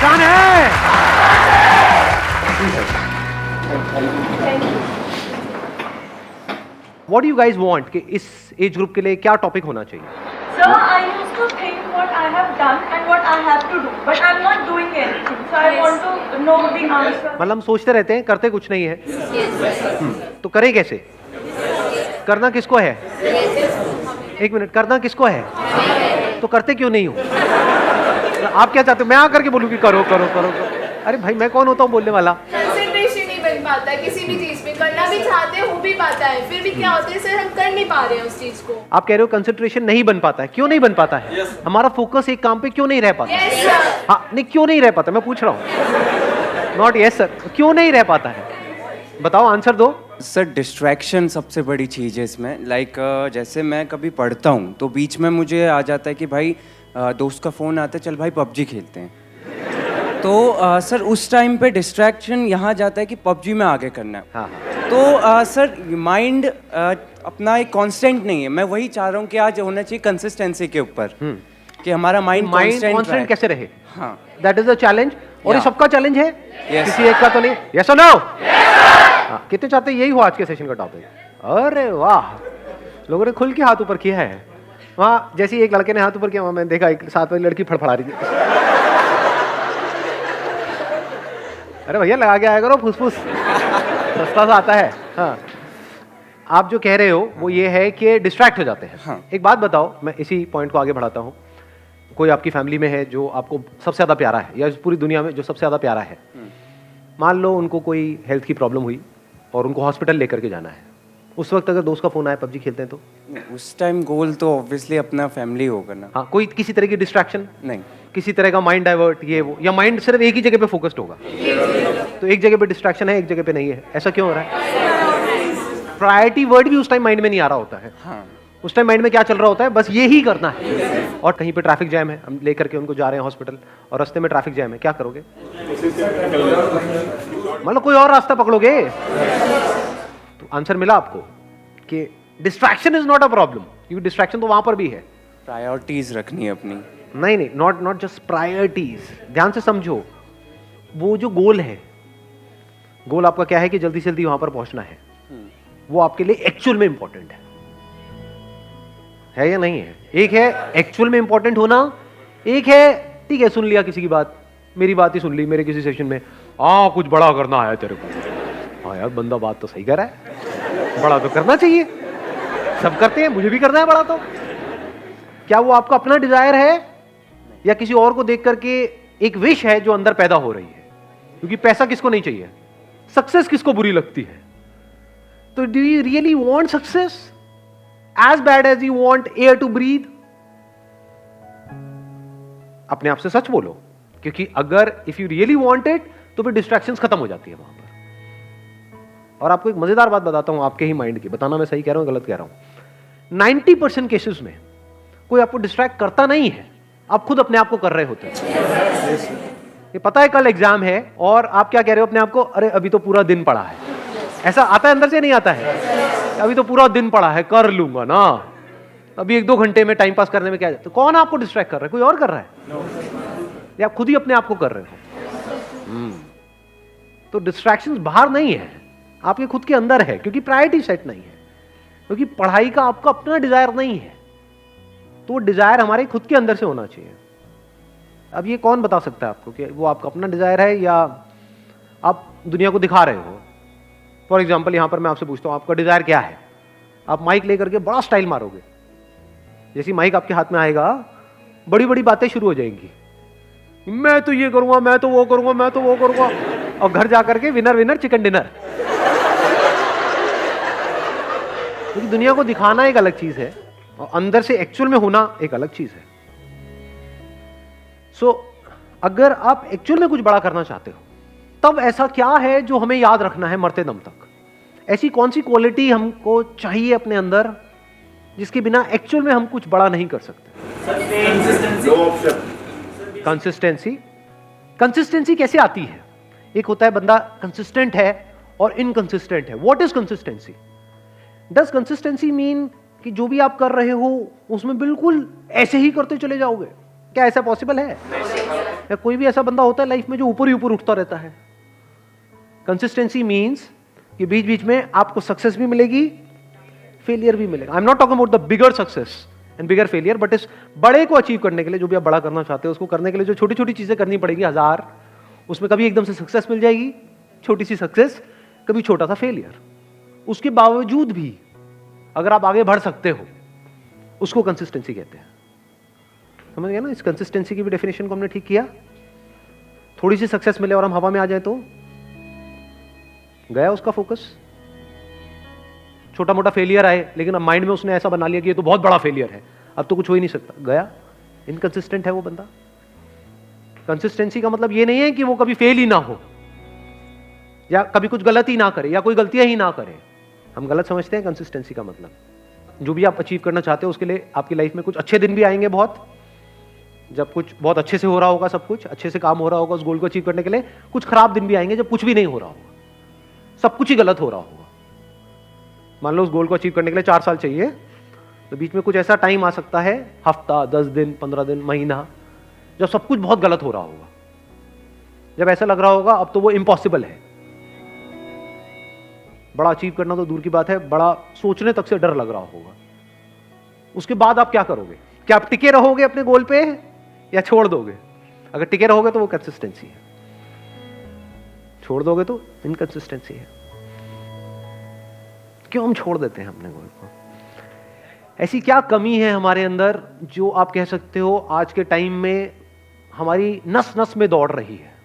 जान है। What do you guys want कि इस एज ग्रुप के लिए क्या टॉपिक होना चाहिए? Sir, I used to think what I have done and what I have to do, but I'm not doing anything. So I want to know the answer. मतलब हम सोचते रहते हैं, करते कुछ नहीं है। तो करें कैसे? करना किसको है? एक मिनट, करना किसको है? तो करते क्यों नहीं हो? आप क्या चाहते हो? मैं आकर के बोलूं कि करो करो करो करो? अरे भाई, मैं कौन होता हूँ बोलने वाला? कंसंट्रेशन नहीं बन पाता है किसी भी चीज में, करना भी चाहते हैं, हो भी पाता है, फिर भी क्या होता है सर, हम कर नहीं पा रहे हैं उस चीज को। आप कह रहे हो कंसंट्रेशन नहीं बन पाता है, क्यों नहीं बन पाता है? हमारा फोकस एक काम पे क्यों नहीं रह पाता? Yes sir. हाँ, नहीं क्यों नहीं रह पाता, मैं पूछ रहा हूँ। नॉट यस सर, क्यों नहीं रह पाता है? बताओ, आंसर दो। सर डिस्ट्रैक्शन सबसे बड़ी चीज़ है इसमें। लाइक जैसे मैं कभी पढ़ता हूँ तो बीच में मुझे आ जाता है कि भाई दोस्त का फ़ोन आता है, चल भाई पबजी खेलते हैं। तो सर उस टाइम पे डिस्ट्रैक्शन यहाँ जाता है कि पबजी में आगे करना है। हाँ हाँ। तो सर माइंड अपना एक कांस्टेंट नहीं है। मैं वही चाह रहा हूँ कि आज होना चाहिए कंसिस्टेंसी के ऊपर, कि हमारा माइंड कांस्टेंट कैसे रहे? हाँ, दैट इज द चैलेंज। और ये Yeah. सबका चैलेंज है, Yes. किसी एक का तो नहीं। यस और नो? हाँ, कितने चाहते हैं यही हो आज के सेशन का टॉपिक? अरे वाह, लोगों ने खुल के हाथ ऊपर किया है। वहाँ जैसे एक लड़के ने हाथ ऊपर किया, वहाँ मैंने देखा एक साथ वाली लड़की फड़फड़ा रही थी। अरे भैया, लगा के आया करो फुसफुस, सस्ता सा आता है। हाँ, आप जो कह रहे हो वो ये है कि डिस्ट्रैक्ट हो जाते हैं। हाँ। एक बात बताओ, मैं इसी पॉइंट को आगे बढ़ाता हूँ। कोई आपकी फैमिली में है जो आपको सबसे ज़्यादा प्यारा है, या इस पूरी दुनिया में जो सबसे ज़्यादा प्यारा है, मान लो उनको कोई हेल्थ की प्रॉब्लम हुई और उनको हॉस्पिटल लेकर के जाना है। उस वक्त अगर दोस्त का फ़ोन आए, पबजी खेलते हैं तो? उस टाइम गोल तो ऑब्वियसली अपना फैमिली होगा ना। हाँ, कोई किसी तरह की डिस्ट्रैक्शन नहीं, किसी तरह का माइंड डाइवर्ट, ये वो, या माइंड सिर्फ एक ही जगह पे फोकस्ड होगा? तो एक जगह पे डिस्ट्रैक्शन है, एक जगह पे नहीं है। ऐसा क्यों हो रहा है? प्रायोरिटी वर्ड भी उस टाइम माइंड में नहीं आ रहा होता है। हाँ, उस टाइम माइंड में क्या चल रहा होता है? बस ये ही करना है। और कहीं पे ट्रैफिक जैम है, हम लेकर के उनको जा रहे हैं हॉस्पिटल और रास्ते में ट्रैफिक जैम है, क्या करोगे? मतलब कोई और रास्ता पकड़ोगे? तो आंसर मिला आपको कि distraction is not a problem, क्योंकि डिस्ट्रैक्शन तो वहां पर भी है। प्रायोरिटीज रखनी है अपनी। नहीं नहीं, नॉट जस्ट प्रायोरिटीज। ध्यान से समझो, वो जो गोल है, गोल आपका क्या है कि जल्दी से जल्दी वहां पर पहुंचना है, वो आपके लिए एक्चुअल में इंपॉर्टेंट है या नहीं है? एक है एक्चुअल में इंपॉर्टेंट होना, एक है ठीक है सुन लिया किसी की बात, मेरी बात ही सुन ली मेरे किसी सेशन में, कुछ बड़ा करना है तेरे को। हाँ यार, बंदा बात तो सही कर रहा है, बड़ा तो करना चाहिए, सब करते हैं, मुझे भी करना है बड़ा। तो क्या वो आपका अपना डिजायर है या किसी और को देख करके एक विश है जो अंदर पैदा हो रही है? क्योंकि पैसा किसको नहीं चाहिए, सक्सेस किसको बुरी लगती है? तो do you really want success as bad as you want air to breathe? अपने आप से सच बोलो, क्योंकि अगर if you really want it तो फिर डिस्ट्रैक्शंस खत्म हो जाती है वहां पर। और आपको एक मजेदार बात बताता हूं आपके ही माइंड की, बताना मैं सही कह रहा हूं गलत कह रहा हूं। 90% केसेस में कोई आपको डिस्ट्रैक्ट करता नहीं है, आप खुद अपने आप को कर रहे होते हैं। ये पता है कल एग्जाम है और आप क्या कह रहे हो अपने आप को? अरे अभी तो पूरा दिन पड़ा है। ऐसा आता है अंदर से, नहीं आता है? अभी तो पूरा दिन पड़ा है, कर लूंगा ना, अभी 1-2 घंटे में टाइम पास करने में क्या? तो कौन आपको डिस्ट्रैक्ट कर रहा है? कोई और कर रहा है? या आप खुद ही अपने आप को कर रहे हो? तो डिस्ट्रैक्शंस बाहर नहीं है, आपके खुद के अंदर है, क्योंकि प्रायोरिटी सेट नहीं है, क्योंकि पढ़ाई का आपका अपना डिजायर नहीं है। तो वो डिजायर हमारे खुद के अंदर से होना चाहिए। अब ये कौन बता सकता है आपको कि वो आपका अपना डिजायर है या आप दुनिया को दिखा रहे हो? फॉर एग्जाम्पल, यहां पर मैं आपसे पूछता हूं आपका डिजायर क्या है? आप माइक लेकर के बड़ा स्टाइल मारोगे, जैसी माइक आपके हाथ में आएगा बड़ी बड़ी बातें शुरू हो जाएंगी, मैं तो ये करूंगा, मैं तो वो करूंगा, मैं तो वो करूंगा, और घर जाकर के विनर विनर चिकन डिनर। क्योंकि दुनिया को दिखाना एक अलग चीज है और अंदर से एक्चुअल में होना एक अलग चीज है। सो अगर आप एक्चुअल में कुछ बड़ा करना चाहते हो, तब ऐसा क्या है जो हमें याद रखना है मरते दम तक? ऐसी कौन सी क्वालिटी हमको चाहिए अपने अंदर जिसके बिना एक्चुअल में हम कुछ बड़ा नहीं कर सकते? कंसिस्टेंसी। कंसिस्टेंसी कैसे आती है? एक होता है बंदा कंसिस्टेंट है और इनकंसिस्टेंट है। What is consistency? Does consistency mean कि जो भी आप कर रहे हो उसमें बिल्कुल ऐसे ही करते चले जाओगे? क्या ऐसा पॉसिबल है? या कोई भी ऐसा बंदा होता है लाइफ में जो ऊपर ही ऊपर उठता रहता है। कंसिस्टेंसी मीन्स कि बीच बीच में आपको सक्सेस भी मिलेगी, फेलियर भी मिलेगा। I am not talking about the bigger success and bigger failure, but इस बड़े को अचीव करने के लिए, जो भी आप बड़ा करना चाहते हो उसको करने के लिए जो छोटी छोटी चीजें करनी पड़ेगी 1000, उसमें कभी एकदम से सक्सेस मिल जाएगी, छोटी सी सक्सेस, कभी छोटा सा फेलियर। उसके बावजूद भी अगर आप आगे बढ़ सकते हो, उसको कंसिस्टेंसी कहते हैं। समझ गया ना? इस कंसिस्टेंसी की भी डेफिनेशन को हमने ठीक किया। थोड़ी सी सक्सेस मिले और हम हवा में आ जाए तो गया उसका फोकस। छोटा मोटा फेलियर आए लेकिन अब माइंड में उसने ऐसा बना लिया कि ये तो बहुत बड़ा फेलियर है, अब तो कुछ हो ही नहीं सकता, गया। इनकंसिस्टेंट है वो बंदा। कंसिस्टेंसी का मतलब ये नहीं है कि वो कभी फेल ही ना हो या कभी कुछ गलत ही ना करे या कोई गलतियां ही ना करे। हम गलत समझते हैं कंसिस्टेंसी का मतलब। जो भी आप अचीव करना चाहते हो उसके लिए आपकी लाइफ में कुछ अच्छे दिन भी आएंगे, बहुत, जब कुछ बहुत अच्छे से हो रहा होगा, सब कुछ अच्छे से काम हो रहा होगा उस गोल को अचीव करने के लिए। कुछ खराब दिन भी आएंगे जब कुछ भी नहीं हो रहा होगा, सब कुछ ही गलत हो रहा होगा। मान लो उस गोल को अचीव करने के लिए 4 साल चाहिए, तो बीच में कुछ ऐसा टाइम आ सकता है, हफ्ता, 10 दिन, 15 दिन, महीना, जब सब कुछ बहुत गलत हो रहा होगा, जब ऐसा लग रहा होगा अब तो वो इम्पॉसिबल है। बड़ा अचीव करना तो दूर की बात है, बड़ा सोचने तक से डर लग रहा होगा। उसके बाद आप क्या करोगे? क्या आप टिके रहोगे अपने गोल पे या छोड़ दोगे? अगर टिके रहोगे तो वो कंसिस्टेंसी है, छोड़ दोगे तो इनकंसिस्टेंसी है। क्यों हम छोड़ देते हैं अपने गोल को? ऐसी क्या कमी है हमारे अंदर जो आप कह सकते हो आज के टाइम में हमारी नस नस में दौड़ रही है?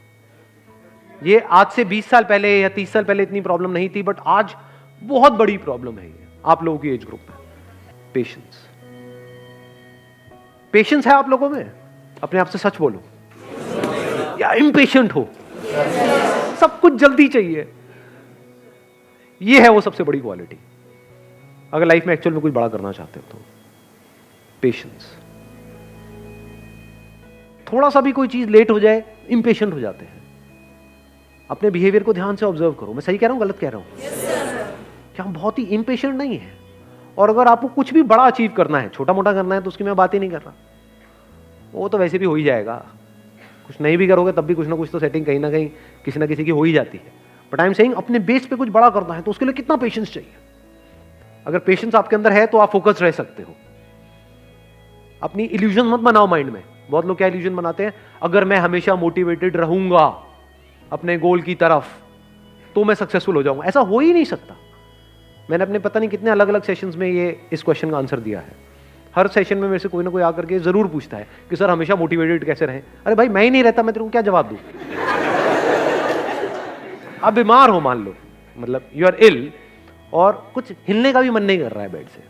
ये आज से 20 साल पहले या 30 साल पहले इतनी प्रॉब्लम नहीं थी, बट आज बहुत बड़ी प्रॉब्लम है ये आप लोगों की एज ग्रुप में। पेशेंस। पेशेंस है आप लोगों में? अपने आप से सच बोलो। या इम्पेशेंट हो? सब कुछ जल्दी चाहिए। ये है वो सबसे बड़ी क्वालिटी अगर लाइफ में एक्चुअल में कुछ बड़ा करना चाहते हो तो। पेशेंस। थोड़ा सा भी कोई चीज लेट हो जाए इम्पेशेंट हो जाते हैं। अपने बिहेवियर को ध्यान से ऑब्जर्व करो। मैं सही कह रहा हूं, गलत कह रहा हूं? क्या हम बहुत ही इम्पेशेंट नहीं है? और अगर आपको कुछ भी बड़ा अचीव करना है, छोटा मोटा करना है, तो उसकी मैं बात ही नहीं कर रहा, वो तो वैसे भी हो ही जाएगा। कुछ नहीं भी करोगे तब भी कुछ ना कुछ तो सेटिंग कहीं ना कहीं किसी ना किसी की हो ही जाती है। बट आई एम सेइंग अपने बेस पे कुछ बड़ा करना है तो उसके लिए कितना पेशेंस चाहिए? अगर पेशेंस आपके अंदर है तो आप फोकस रह सकते हो। अपनी इल्यूजन मत बनाओ माइंड में। बहुत लोग क्या इल्यूजन बनाते हैं, अगर मैं हमेशा मोटिवेटेड रहूंगा अपने गोल की तरफ तो मैं सक्सेसफुल हो जाऊंगा। ऐसा हो ही नहीं सकता। मैंने अपने पता नहीं कितने अलग अलग सेशंस में ये इस क्वेश्चन का आंसर दिया है। हर सेशन में मेरे से कोई ना कोई आकर के जरूर पूछता है कि सर हमेशा मोटिवेटेड कैसे रहें? अरे भाई मैं ही नहीं रहता, मैं तेरे को क्या जवाब दूं? आप बीमार हो मान लो, मतलब यू आर इल और कुछ हिलने का भी मन नहीं कर रहा है बेड से,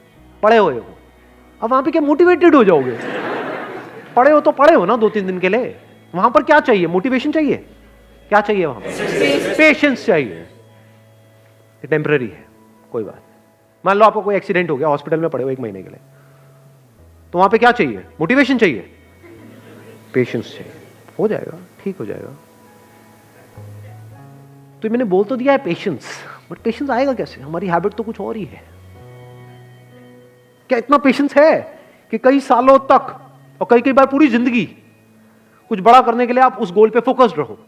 पड़े हुए हो, अब वहां पे क्या मोटिवेटेड हो जाओगे? पड़े हो तो पड़े हो ना 2-3 दिन के लिए। वहां पर क्या चाहिए? मोटिवेशन चाहिए? क्या चाहिए वहां पर? पेशेंस चाहिए। टेम्पररी है, कोई बात। मान लो आपको कोई एक्सीडेंट हो गया, हॉस्पिटल में पड़े हो 1 महीने के लिए, तो वहां पे क्या चाहिए? मोटिवेशन चाहिए? पेशेंस चाहिए। हो जाएगा, ठीक हो जाएगा। तो मैंने बोल तो दिया है पेशेंस, बट पेशेंस आएगा कैसे? हमारी हैबिट तो कुछ और ही है। क्या इतना पेशेंस है कि कई सालों तक और कई बार पूरी जिंदगी कुछ बड़ा करने के लिए आप उस गोल पे फोकस्ड रहो?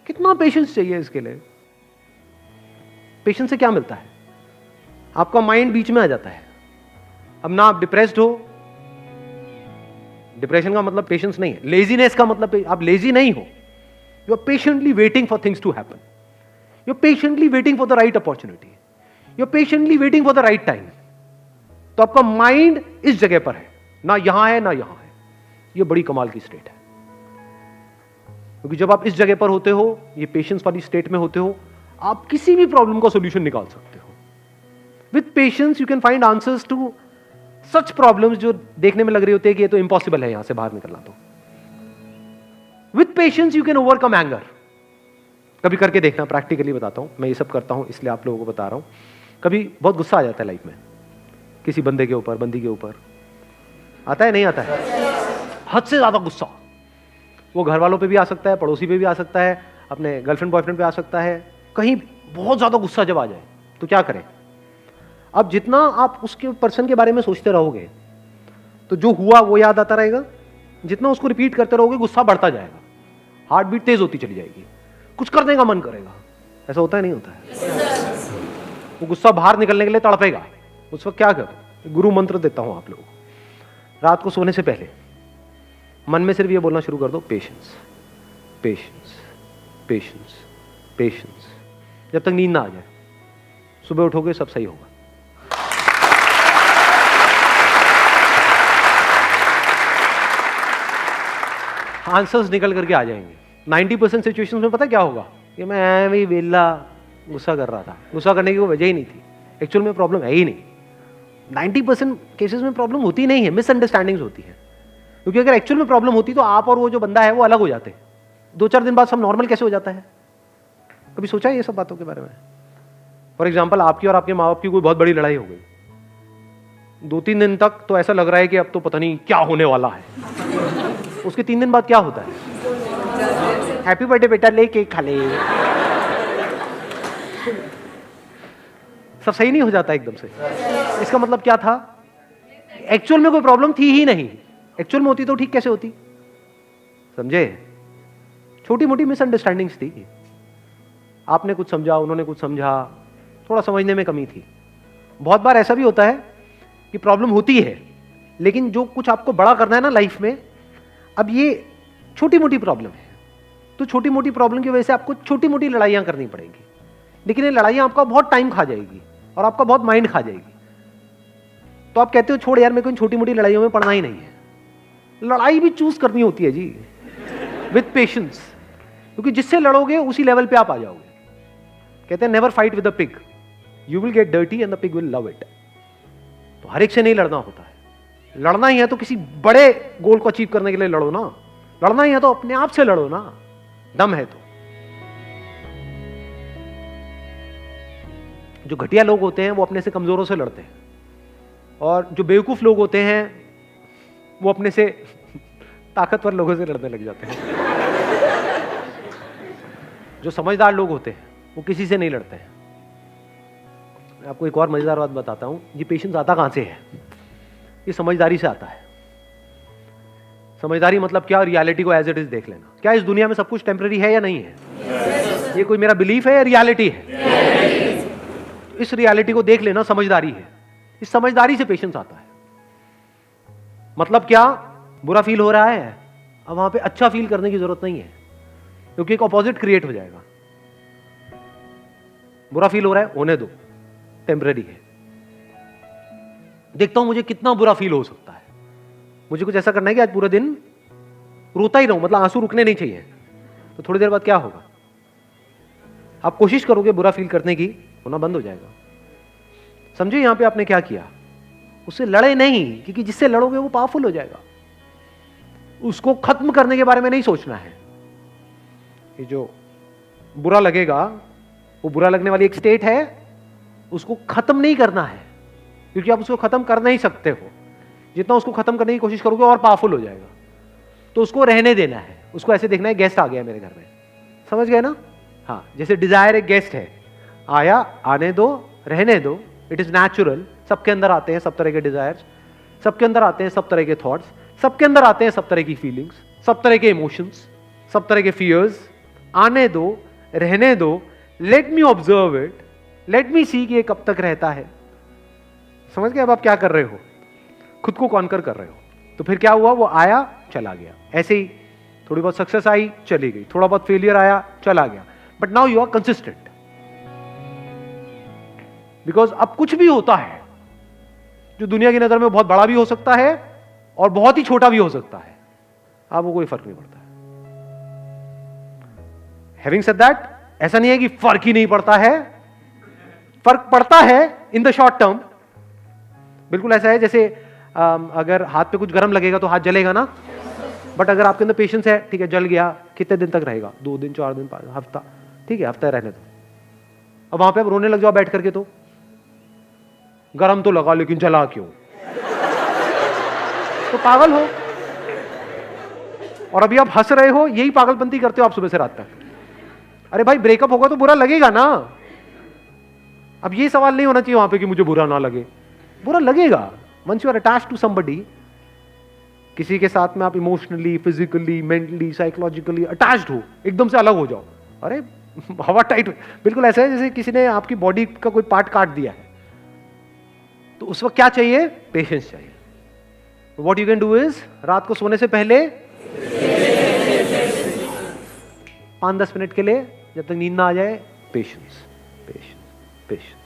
कितना पेशेंस चाहिए इसके लिए? पेशेंस से क्या मिलता है? आपका माइंड बीच में आ जाता है। अब ना आप डिप्रेस्ड हो, डिप्रेशन का मतलब पेशेंस नहीं है। लेजीनेस का मतलब आप लेजी नहीं हो, you are patiently waiting for things to happen, you are patiently waiting for the right opportunity, you are patiently waiting for the right time. तो आपका माइंड इस जगह पर है, ना यहां है ना यहां है। यह बड़ी कमाल की स्टेट है, क्योंकि जब आप इस जगह पर होते हो, ये पेशेंस वाली स्टेट में होते हो, आप किसी भी प्रॉब्लम का सॉल्यूशन निकाल सकते हो। With patience you can find answers to such problems जो देखने में लग रही होती है कि ये तो इम्पॉसिबल है यहां से बाहर निकलना। तो with patience you can overcome anger. कभी करके देखना, प्रैक्टिकली बताता हूं। मैं ये सब करता हूं इसलिए आप लोगों को बता रहा हूं। कभी बहुत गुस्सा आ जाता है लाइफ में, किसी बंदे के ऊपर, बंदी के ऊपर आता है, नहीं आता है? हद से ज्यादा गुस्सा। वो घर वालों पे भी आ सकता है, पड़ोसी पे भी आ सकता है, अपने गर्लफ्रेंड बॉयफ्रेंड पे आ सकता है। कहीं बहुत ज्यादा गुस्सा जब आ जाए तो क्या करें? अब जितना आप उसके पर्सन के बारे में सोचते रहोगे तो जो हुआ वो याद आता रहेगा, जितना उसको रिपीट करते रहोगे गुस्सा बढ़ता जाएगा। हार्ट बीट तेज होती चली जाएगी, कुछ करने का मन करेगा। ऐसा होता है नहीं होता है? वो गुस्सा बाहर निकलने के लिए तड़पेगा। उस वक्त क्या करो? गुरु मंत्र देता हूं आप लोगों को। रात को सोने से पहले मन में सिर्फ ये बोलना शुरू कर दो, पेशेंस पेशेंस पेशेंस पेशेंस, जब तक नींद ना आ जाए। सुबह उठोगे सब सही होगा। आंसर्स निकल करके आ जाएंगे। 90% सिचुएशंस में पता क्या होगा कि मैं ऐਵੇਂ ही वेला गुस्सा कर रहा था, गुस्सा करने की कोई वजह ही नहीं थी, एक्चुअल में प्रॉब्लम है ही नहीं। 90% केसेस में प्रॉब्लम होती नहीं है, मिसअंडरस्टैंडिंग्स होती है। क्योंकि अगर एक्चुअल में प्रॉब्लम होती तो आप और वो जो बंदा है वो अलग हो जाते। 2-4 दिन बाद सब नॉर्मल कैसे हो जाता है? कभी सोचा है ये सब बातों के बारे में? फॉर एग्जाम्पल, आपकी और आपके माँ बाप की कोई बहुत बड़ी लड़ाई हो गई, 2-3 दिन तक तो ऐसा लग रहा है कि अब तो पता नहीं क्या होने वाला है। उसके 3 दिन बाद क्या होता है? हैप्पी बर्थडे बेटा, ले केक खा ले। सब सही नहीं हो जाता एकदम से। इसका मतलब क्या था? एक्चुअल में कोई प्रॉब्लम थी ही नहीं। एक्चुअल में होती तो ठीक कैसे होती? समझे? छोटी मोटी मिसअंडरस्टैंडिंग्स थी। आपने कुछ समझा, उन्होंने कुछ समझा, थोड़ा समझने में कमी थी। बहुत बार ऐसा भी होता है कि प्रॉब्लम होती है, लेकिन जो कुछ आपको बड़ा करना है ना लाइफ में, अब ये छोटी मोटी प्रॉब्लम है, तो छोटी मोटी प्रॉब्लम की वजह से आपको छोटी मोटी लड़ाइयां करनी पड़ेंगी। लेकिन ये लड़ाइयां आपका बहुत टाइम खा जाएगी और आपका बहुत माइंड खा जाएगी। तो आप कहते हो छोड़ यार, मेरे को इन छोटी मोटी लड़ाइयों में पड़ना ही नहीं है। लड़ाई भी चूज करनी होती है जी, विद पेशेंस, क्योंकि जिससे लड़ोगे उसी लेवल पे आप आ जाओगे। कहते हैं never fight with a pig, you will get dirty and the pig will love it. तो हर एक से नहीं लड़ना होता है। लड़ना ही है तो किसी बड़े गोल को अचीव करने के लिए लड़ो ना। लड़ना ही है तो अपने आप से लड़ो ना, दम है तो। जो घटिया लोग होते हैं वो अपने से कमजोरों से लड़ते हैं, और जो बेवकूफ लोग होते हैं वो अपने से ताकतवर लोगों से लड़ने लग जाते हैं। जो समझदार लोग होते हैं वो किसी से नहीं लड़ते हैं। मैं आपको एक और मजेदार बात बताता हूं। ये पेशेंस आता कहां से है? ये समझदारी से आता है। समझदारी मतलब क्या? रियलिटी को एज इट इज देख लेना। क्या इस दुनिया में सब कुछ टेम्पररी है या नहीं है? ये कोई मेरा बिलीफ है या रियलिटी है? इस रियलिटी को देख लेना समझदारी है। इस समझदारी से पेशेंस आता है। मतलब क्या? बुरा फील हो रहा है, अब वहां पे अच्छा फील करने की जरूरत नहीं है, क्योंकि एक ऑपोजिट क्रिएट हो जाएगा। बुरा फील हो रहा है, होने दो, टेम्पररी है। देखता हूं मुझे कितना बुरा फील हो सकता है। मुझे कुछ ऐसा करना है कि आज पूरा दिन रोता ही रहूं, मतलब आंसू रुकने नहीं चाहिए। तो थोड़ी देर बाद क्या होगा? आप कोशिश करोगे बुरा फील करने की, होना बंद हो जाएगा। समझे यहां पे आपने क्या किया? उससे लड़े नहीं, क्योंकि जिससे लड़ोगे वो पावरफुल हो जाएगा। उसको खत्म करने के बारे में नहीं सोचना है। ये जो बुरा लगेगा, वो बुरा लगने वाली एक स्टेट है, उसको खत्म नहीं करना है, क्योंकि आप उसको खत्म कर नहीं सकते हो। जितना उसको खत्म करने की कोशिश करोगे और पावरफुल हो जाएगा। तो उसको रहने देना है। उसको ऐसे देखना है, गेस्ट आ गया मेरे घर में, समझ गए ना? हाँ, जैसे डिजायर एक गेस्ट है, आया, आने दो, रहने दो, इट इज नेचुरल। सबके अंदर आते हैं सब तरह के डिजायर्स, सबके अंदर आते हैं सब तरह के थॉट्स, सबके अंदर आते हैं सब तरह की फीलिंग्स, सब तरह के इमोशंस, सब तरह के फियर्स। आने दो, रहने दो, let me observe it, let me see कि ये कब तक रहता है। समझ गए? अब आप क्या कर रहे हो? खुद को कॉन्कर कर रहे हो। तो फिर क्या हुआ? वो आया, चला गया। ऐसे ही थोड़ी बहुत सक्सेस आई, चली गई, थोड़ा बहुत फेलियर आया, चला गया। But now you are consistent, because अब कुछ भी होता है जो दुनिया की नजर में बहुत बड़ा भी हो सकता है और बहुत ही छोटा भी हो सकता है, आपको कोई फर्क नहीं पड़ता है। हैविंग सेड दैट, ऐसा नहीं है कि फर्क ही नहीं पड़ता है, फर्क पड़ता है इन द शॉर्ट टर्म। बिल्कुल ऐसा है जैसे अगर हाथ पे कुछ गर्म लगेगा तो हाथ जलेगा ना, बट अगर आपके अंदर पेशेंस है, ठीक है, जल गया, कितने दिन तक रहेगा? 2 दिन, 4 दिन, 5 हफ्ता, ठीक है, हफ्ता रहने दो। अब वहां पे आप रोने लग जाओ बैठ करके, तो गरम तो लगा लेकिन जला क्यों? तो पागल हो। और अभी आप हंस रहे हो, यही पागलपंती करते हो आप सुबह से रात तक। अरे भाई, ब्रेकअप होगा तो बुरा लगेगा ना। अब ये सवाल नहीं होना चाहिए वहां पे कि मुझे बुरा ना लगे। बुरा लगेगा। Once you are attached to somebody, किसी के साथ में आप emotionally, physically, mentally, psychologically attached हो, एकदम से अलग हो जाओ, अरे हवा टाइट, बिल्कुल ऐसा है जैसे किसी ने आपकी बॉडी का कोई पार्ट काट दिया है, तो उस वक्त क्या चाहिए? पेशेंस चाहिए. What you can do is, रात को सोने से पहले 5-10 मिनट के लिए, जब तक नींद ना आ जाए, patience, patience, patience,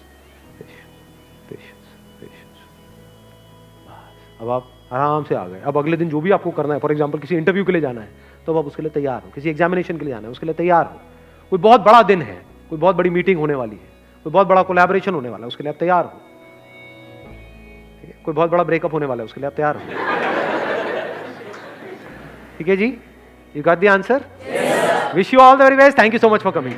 patience, patience. अब आप आराम से आ गए. अब अगले दिन जो भी आपको करना है, फॉर एग्जांपल किसी इंटरव्यू के लिए जाना है, तो अब आप उसके लिए तैयार हो. किसी एग्जामिनेशन के लिए जाना है, उसके लिए तैयार हो. कोई बहुत बड़ा दिन है, कोई बहुत बड़ी मीटिंग होने वाली है, कोई बहुत बड़ा कोलैबोरेशन होने वाला है, उसके लिए आप तैयार हो. ठीक है, कोई बहुत बड़ा ब्रेकअप होने वाला है, उसके लिए आप तैयार हो. ठीक है जी, you got the answer. Wish you all the very best. Thank you so much for coming.